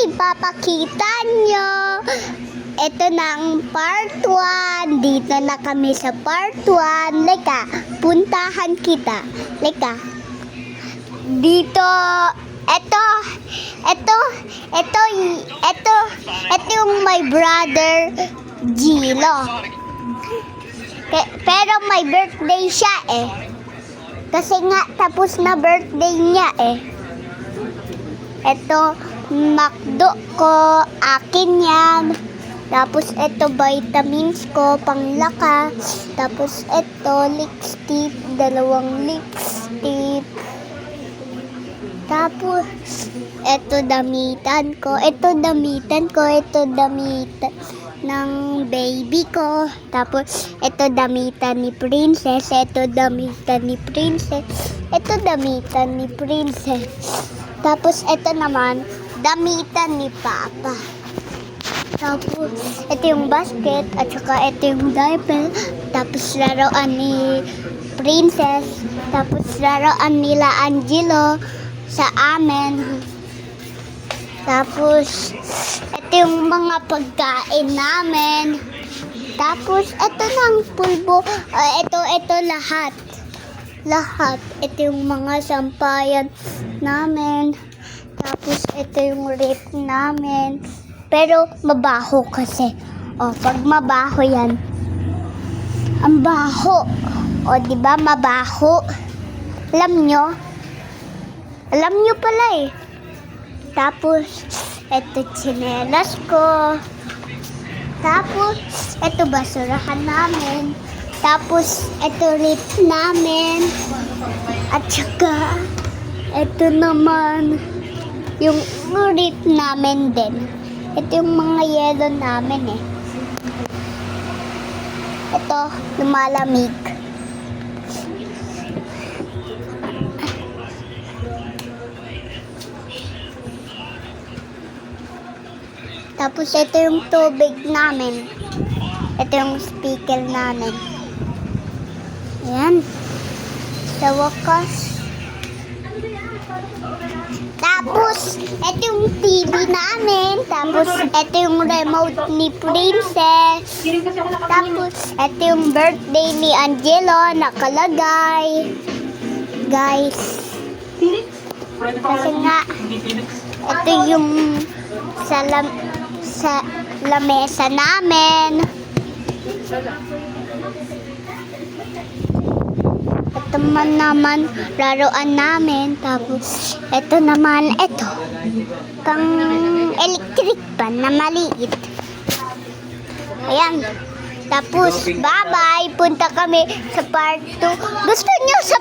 ipapakita nyo. Ito na ang part 1. Dito na kami sa part 1. Leka, puntahan kita. Leka. Dito, ito yung my brother Gilo. Pero may birthday siya eh. Kasi nga tapos na birthday niya eh. Ito, McDo ko, akin yan. Tapos ito vitamins ko, panglakas. Tapos ito lipstick, 2 lipstick. Tapos ito damitan ko, ito damitan ng baby ko. Tapos ito damitan ni princess, ito damitan ni princess, ito damitan ni princess. Tapos ito naman damitan ni papa. Tapos ito yung basket at saka ito yung diaper. Tapos laruan ni princess. Tapos laruan nila Angelo sa amin. Tapos ito yung mga pagkain namin. Tapos ito ng pulbo. Ito lahat. Ito yung mga sampayan namin. Tapos ito yung rip namin. Pero mabaho kasi. Pag mabaho yan. Ang baho. Di ba mabaho? Alam nyo? Alam nyo pala eh. Tapos, ito tsinelas ko. Tapos, ito basurahan namin. Tapos, ito rip namin. At saka, ito naman, yung rip namin din. Ito yung mga yelo namin eh. Ito, lumalamig. Tapos ito yung tubig namin. Ito yung speaker namin. Ayan. Sa wakas. Tapos, ito yung TV namin. Tapos, ito yung remote ni Princess. Tapos, ito yung birthday ni Angelo nakalagay. Guys. Kasi nga, ito yung sa lamesa namin. Ito naman laruan namin. Tapos ito naman pang electric pan na maliit. Ayan. Tapos bye bye, punta kami sa part 2. Gusto nyo sa